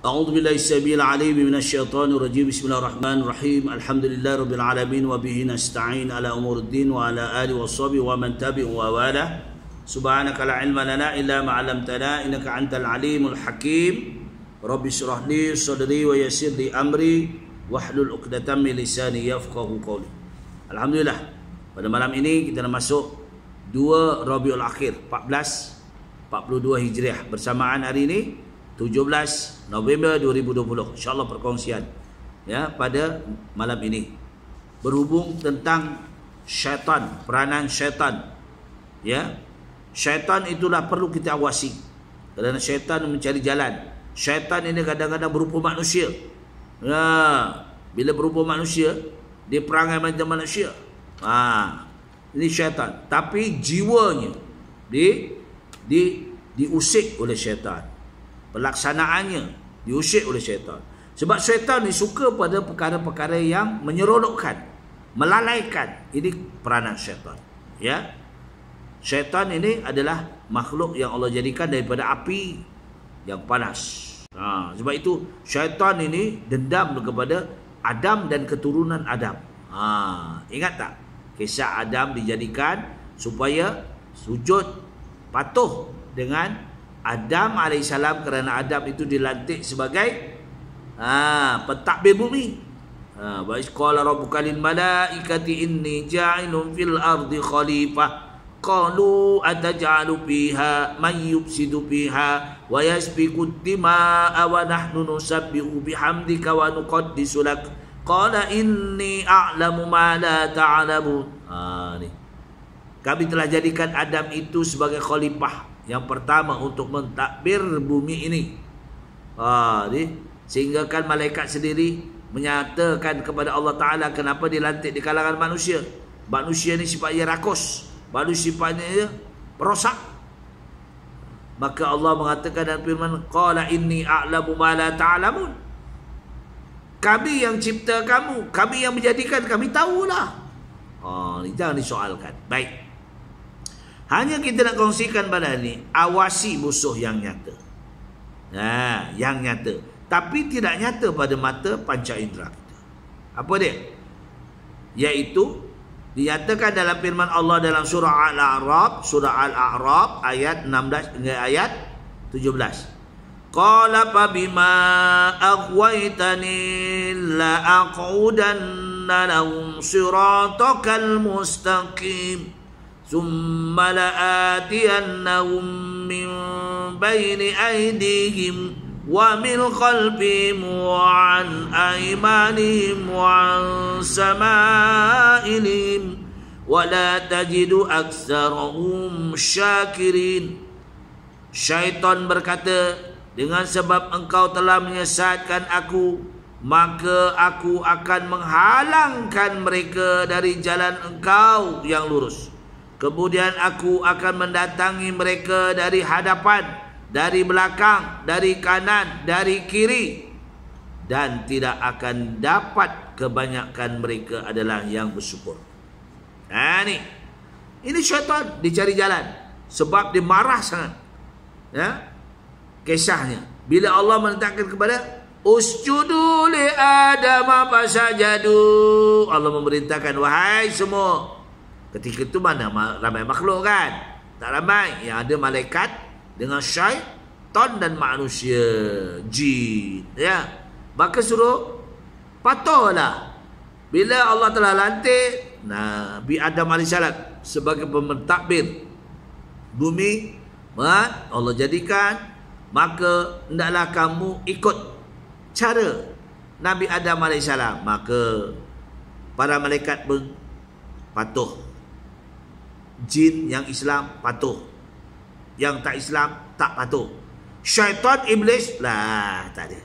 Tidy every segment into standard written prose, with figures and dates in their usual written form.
A'udzu billahi samil alim minasyaitonir rajim. Bismillahirrahmanirrahim. Alhamdulillahirabbil alamin wa bihi nasta'in ala umuruddin wa ala alihi washabihi wa man tabi'ahu wa wala. Subhanaka la ilma lana illa ma 'allamtana innaka antal alimul hakim. Rabbi shrah li sadri wa yassir li amri wahlul 'uqdatam min lisani yafqahu qawli. Alhamdulillah, pada malam ini kita dah masuk 2 Rabiul Akhir 1442 Hijriah. Bersamaan hari ini 17 November 2020. InsyaAllah perkongsian ya pada malam ini berhubung tentang syaitan, peranan syaitan. Ya, syaitan itulah perlu kita awasi, kerana syaitan mencari jalan. Syaitan ini kadang-kadang berupa manusia. Ya, bila berupa manusia, dia perangai macam manusia. Ini syaitan, tapi jiwanya diusik oleh syaitan. Pelaksanaannya diusik oleh syaitan. Sebab syaitan ni suka pada perkara-perkara yang menyeronokkan, melalaikan. Ini peranan syaitan. Ya, syaitan ini adalah makhluk yang Allah jadikan daripada api yang panas. Sebab itu syaitan ini dendam kepada Adam dan keturunan Adam. Ingat tak kisah Adam dijadikan supaya sujud patuh dengan Adam AS, kerana Adam itu dilantik sebagai pentadbir bumi. Wa qala rabbuka lil malaikati inni ja'ilun fil ardi khalifah qalu ataj'alu fiha man yufsidu fiha wa yasfiku ad-dima'a wa nahnu nusabbihu bihamdika wa nuqaddisu lak qala inni a'lamu ma la ta'lamun. Kami telah jadikan Adam itu sebagai khalifah yang pertama untuk mentadbir bumi ini. Sehingga kan malaikat sendiri menyatakan kepada Allah Ta'ala kenapa dilantik di kalangan manusia. Manusia ni sifatnya rakus, manusia sifatnya perosak. Maka Allah mengatakan dalam firman, qala inni a'lamu ma la ta'lamun. Kami yang cipta kamu, kami yang menjadikan, kami tahulah. Jangan disoalkan. Baik, hanya kita nak kongsikan pada ini, awasi musuh yang nyata. Yang nyata, tapi tidak nyata pada mata panca indera kita. Apa dia? Iaitu dinyatakan dalam firman Allah dalam surah Al-A'raf ayat 16 hingga ayat 17. Qala fa bima aghwaytani la aqudanna lahum siratakal mustaqim. ثم لآتينهم من بين أيديهم ومن خلفهم وعن أيمانهم وعن شمائلهم ولا تجد أكثرهم شاكرين. Syaitan berkata, dengan sebab engkau telah menyesatkan aku, maka aku akan menghalangkan mereka dari jalan engkau yang lurus. Kemudian aku akan mendatangi mereka dari hadapan, dari belakang, dari kanan, dari kiri, dan tidak akan dapat kebanyakan mereka adalah yang bersyukur. Ini syaitan dicari jalan, sebab dia marah sangat. Ya, kisahnya bila Allah menetapkan kepada usjudu li Adam fasajadu, Allah memerintahkan wahai semua. Ketika itu mana ramai makhluk kan? Tak ramai. Yang ada malaikat dengan syaitan dan manusia, jin. Ya, maka suruh patuhlah. Bila Allah telah lantik Nabi Adam AS sebagai pementadbir bumi, Allah jadikan, maka hendaklah kamu ikut cara Nabi Adam AS. Maka para malaikat pun patuh. Jin yang Islam patuh, yang tak Islam tak patuh. Syaitan iblis lah tak ada.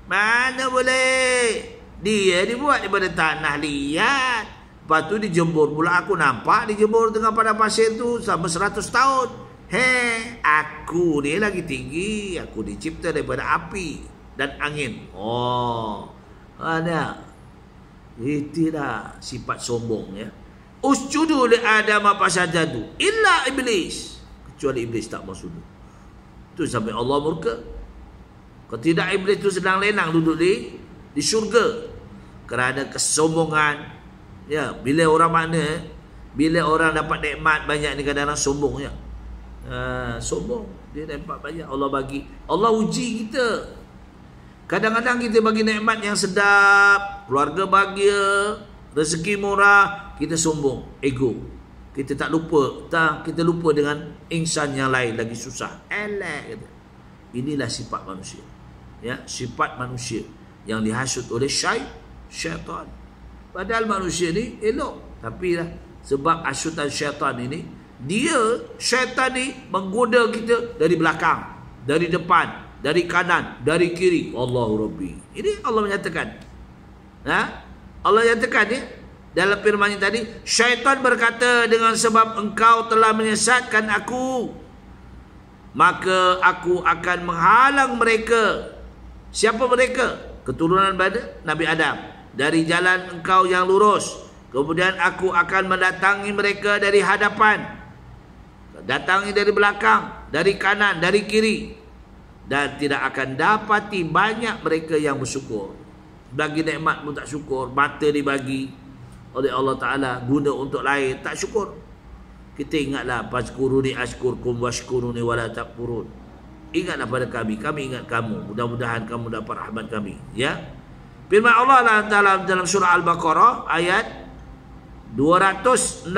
Mana boleh. Dia dibuat daripada tanah liat, lepas tu dijemur pula. Aku nampak dijemur tengah pada pasir tu selama 100 tahun. Aku ni lagi tinggi. Aku dicipta daripada api dan angin. Ada. Itulah sifat sombong ya. Usjudu li Adam fasajadu illa iblis, kecuali iblis tak mau sujud. Itu sampai Allah murka. Kalau tidak, iblis itu sedang lenang duduk di syurga kerana kesombongan. Ya, bila orang dapat nikmat banyak ni, kadang-kadang sombong ya. Sombong, dia dapat banyak, Allah bagi. Allah uji kita. Kadang-kadang kita bagi nikmat yang sedap, keluarga bahagia, rezeki murah, kita sombong, ego. Kita kita lupa dengan insan yang lain lagi susah. Elak kata. Inilah sifat manusia. Ya, sifat manusia yang dihasut oleh syaitan. Padahal manusia ni elok, tapi lah sebab hasutan syaitan ini, syaitan ni menggoda kita dari belakang, dari depan, dari kanan, dari kiri. Allahu Rabbi. Ini Allah menyatakan. Allah nyatakan ya dalam firman-Nya tadi, syaitan berkata, dengan sebab engkau telah menyesatkan aku, maka aku akan menghalang mereka. Siapa mereka? Keturunan Nabi Adam, dari jalan engkau yang lurus. Kemudian aku akan mendatangi mereka dari hadapan, datangi dari belakang, dari kanan, dari kiri, dan tidak akan dapati banyak mereka yang bersyukur. Bagi nikmat pun tak syukur. Mata dibagi oleh Allah Ta'ala guna untuk lain, tak syukur. Kita ingatlah, fazkuruni ashkurkum washkuruni wala takfurun. Ingatlah pada kami ingat kamu. Mudah-mudahan kamu dapat rahmat kami. Ya. Firman Allah Ta'ala dalam surah Al-Baqarah ayat 268.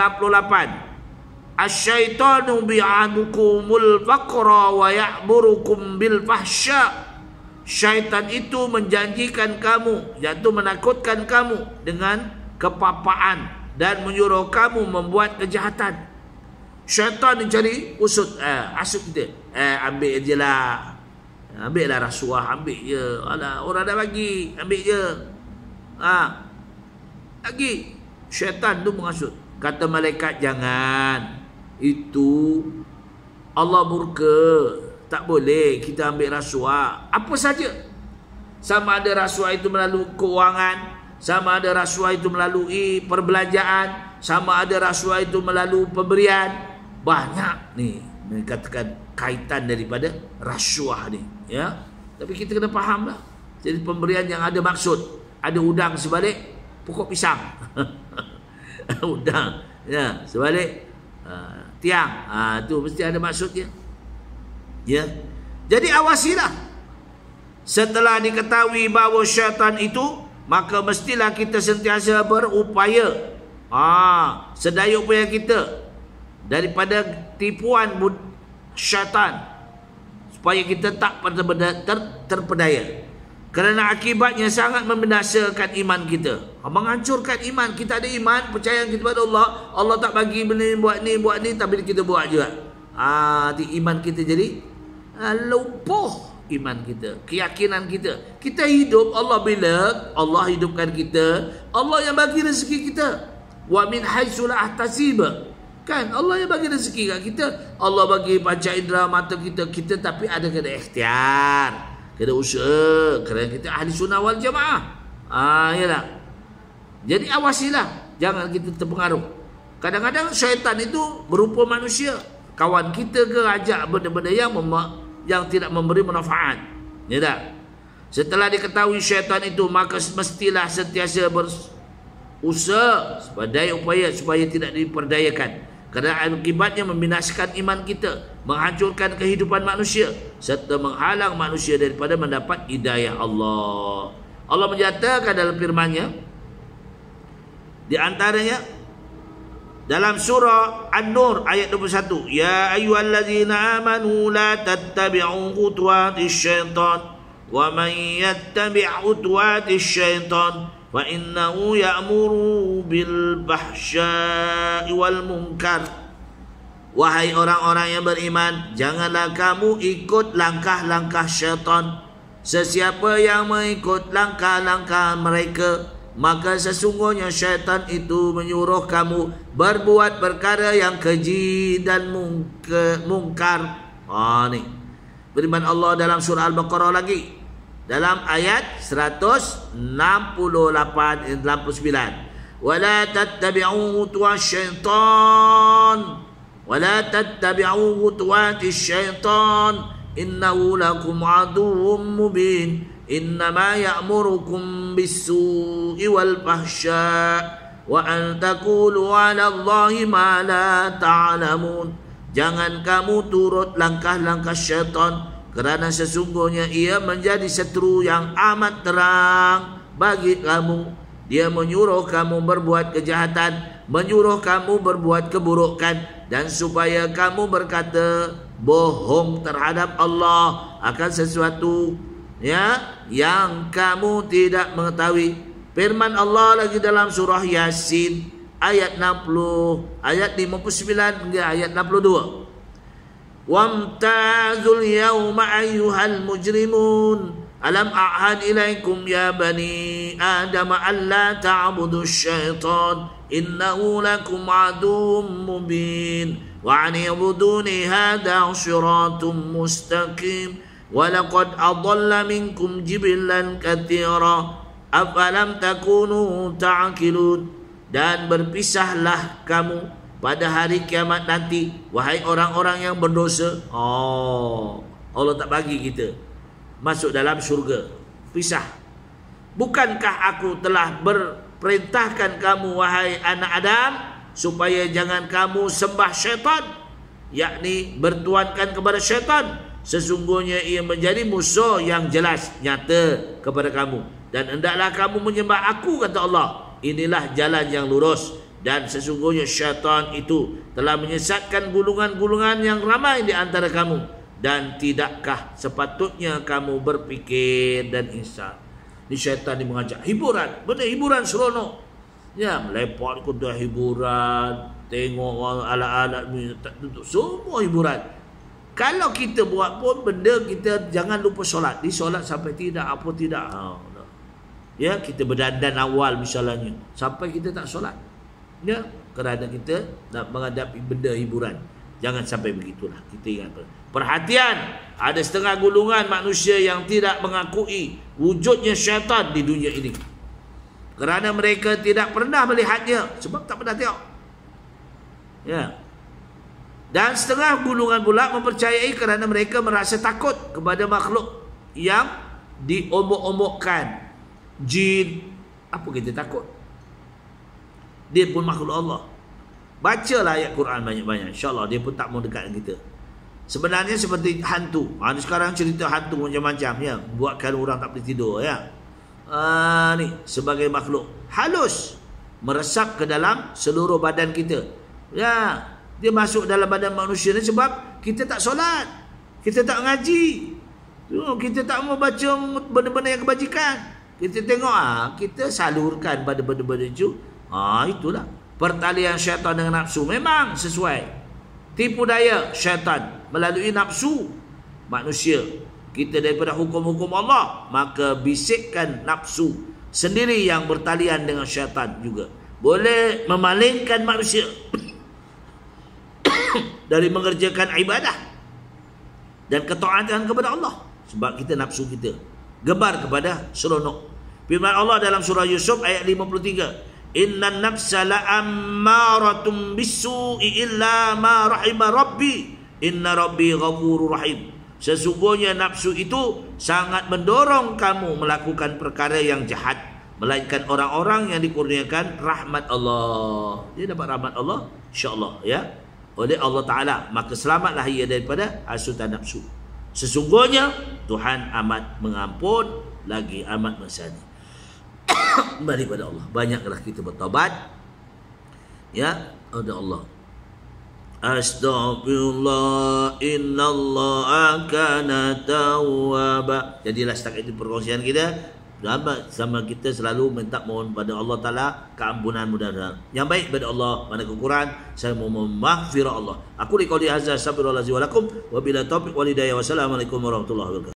Asyaitanu bi'adukumul faqra wa ya'murukum bil fahsya. Syaitan itu menjanjikan kamu, iaitu menakutkan kamu dengan kepapaan dan menyuruh kamu membuat kejahatan. Syaitan mencari asuk kita. Ambil je lah. Ambil lah rasuah, ambil je. Alah, orang dah bagi, ambil je. Lagi. Syaitan tu mengasut. Kata malaikat, jangan. Itu Allah murka. Tak boleh kita ambil rasuah. Apa saja. Sama ada rasuah itu melalui keuangan, sama ada rasuah itu melalui perbelanjaan, sama ada rasuah itu melalui pemberian. Banyak ni katakan kaitan daripada rasuah ni, ya. Tapi kita kena faham lah. Jadi pemberian yang ada maksud. Ada udang sebalik pokok pisang. Udang, ya, sebalik tiang. Tu mesti ada maksudnya. Ya. Jadi awasilah. Setelah diketahui bahawa syaitan itu, maka mestilah kita sentiasa berupaya sedaya upaya kita daripada tipuan syaitan, supaya kita tak terpedaya. Kerana akibatnya sangat membinasakan iman kita, menghancurkan iman. Kita ada iman, percaya kita pada Allah, Allah tak bagi benda ni, buat ni, tapi kita buat juga. Iman kita jadi lumpuh, iman kita, keyakinan kita. Kita hidup, Allah bila Allah hidupkan kita, Allah yang bagi rezeki kita. Wa min haitsu la ahtasib. Kan Allah yang bagi rezeki kat kita. Allah bagi panca indera mata kita, tapi ada kena ikhtiar, kena usaha, kerana kita ahli sunnah wal jamaah. Yalah. Jadi awasilah, jangan kita terpengaruh. Kadang-kadang syaitan itu berupa manusia, kawan kita ke, ajak benda-benda yang tidak memberi manfaat. Ya tak? Setelah diketahui syaitan itu, maka mestilah sentiasa berusaha sebagai upaya supaya tidak diperdayakan. Kerana akibatnya membinasakan iman kita, menghancurkan kehidupan manusia, serta menghalang manusia daripada mendapat hidayah Allah. Allah menyatakan dalam firman-Nya, di antaranya dalam surah An-Nur ayat 21, ya ayyuhallazina amanu la tattabi'u khutuwatis syaitan wa man yattabi' khutuwatis syaitan fa innahu ya'muru bil fahsya'i wal munkar. Wahai orang-orang yang beriman, janganlah kamu ikut langkah-langkah syaitan. Sesiapa yang mengikut langkah-langkah mereka, maka sesungguhnya syaitan itu menyuruh kamu berbuat perkara yang keji dan mungkar. Ni firman Allah dalam surah Al-Baqarah lagi, dalam ayat 168 dan 89. Wala tattabi'u khutuwatis syaitan innahu lakum aduwwum mubin. Innama ya'murukum bis-su'i wal fahsya' wa an taqulu 'ala Allahi ma la ta'lamun. Jangan kamu turut langkah-langkah syaitan, kerana sesungguhnya ia menjadi seteru yang amat terang bagi kamu. Dia menyuruh kamu berbuat kejahatan, menyuruh kamu berbuat keburukan, dan supaya kamu berkata bohong terhadap Allah akan sesuatu yang kamu tidak mengetahui. Firman Allah lagi dalam surah Yasin ayat 60, ayat 59 hingga ayat 62. Wamtazul yawma ayyuhal mujrimun alam a'had ilaikum ya bani Adam alla ta'budu syaitan innahu lakum aduwwum mubin wa an i'buduni hadha siratum mustaqim walaqad adalla minkum jibillan katsira afalam takunu ta'qilun. Dan berpisahlah kamu pada hari kiamat nanti, wahai orang-orang yang berdosa. Allah tak bagi kita masuk dalam syurga, pisah. Bukankah aku telah berperintahkan kamu wahai anak Adam supaya jangan kamu sembah syaitan, yakni bertuankan kepada syaitan. Sesungguhnya ia menjadi musuh yang jelas nyata kepada kamu, dan hendaklah kamu menyembah aku, kata Allah. Inilah jalan yang lurus, dan sesungguhnya syaitan itu telah menyesatkan gulungan-gulungan yang ramai di antara kamu. Dan tidakkah sepatutnya kamu berfikir dan insaf? Ini syaitan ni mengajak hiburan, benda hiburan seronok. Ya, melepak ke dah hiburan, tengok orang alat-alat ni, semua hiburan. Kalau kita buat pun benda, kita jangan lupa solat. Di solat sampai tidak, apa tidak. Ya, kita berdandan awal misalnya, sampai kita tak solat. Ya, kerana kita nak menghadapi benda hiburan. Jangan sampai begitulah. Kita ingat. Perhatian, ada setengah golongan manusia yang tidak mengakui wujudnya syaitan di dunia ini, kerana mereka tidak pernah melihatnya, sebab tak pernah tengok. Ya. Dan setengah golongan pula mempercayai kerana mereka merasa takut kepada makhluk yang diombok-ombokkan. Jin, apa kita takut? Dia pun makhluk Allah. Bacalah ayat Quran banyak-banyak, InsyaAllah dia pun tak mau dekat dengan kita. Sebenarnya seperti hantu. Sekarang cerita hantu macam-macam, ya, buatkan orang tak boleh tidur, ya. Ni sebagai makhluk halus meresap ke dalam seluruh badan kita. Ya, dia masuk dalam badan manusia ni sebab kita tak solat, kita tak ngaji, kita tak mau baca benda-benda yang kebajikan. Kita tengok, kita salurkan pada benda-benda itu. Itulah pertalian syaitan dengan nafsu. Memang sesuai tipu daya syaitan melalui nafsu manusia kita daripada hukum-hukum Allah, maka bisikkan nafsu sendiri yang bertalian dengan syaitan juga boleh memalingkan manusia dari mengerjakan ibadah dan ketaatan kepada Allah, sebab kita nafsu kita gemar kepada seronok. Firman Allah dalam surah Yusuf ayat 53, innan nafsa la'ammaratun bisu'i illa ma rahima rabbi inna rabbi ghafurur rahim. Sesungguhnya nafsu itu sangat mendorong kamu melakukan perkara yang jahat, melainkan orang-orang yang dikurniakan rahmat Allah. Dia dapat rahmat Allah, insya-Allah, ya, oleh Allah Ta'ala. Maka selamatlah ia daripada hasutan nafsu. Sesungguhnya Tuhan amat mengampun lagi amat mengasihani. Kembali pada Allah. Banyaklah kita bertaubat, ya, kepada Allah. Astaghfirullah innallaha kana tawwaba. Jadilah setakat itu perkongsian kita. Sama kita selalu minta mohon pada Allah Ta'ala keampunan mudah-mudahan. Yang baik pada Allah, mana kekurangan saya mohon maghfirah Allah. Aku liqauli hadza, astaghfirullahalazim wa lakum wa bila taufiq wal hidayah. Wassalamualaikum warahmatullahi wabarakatuh.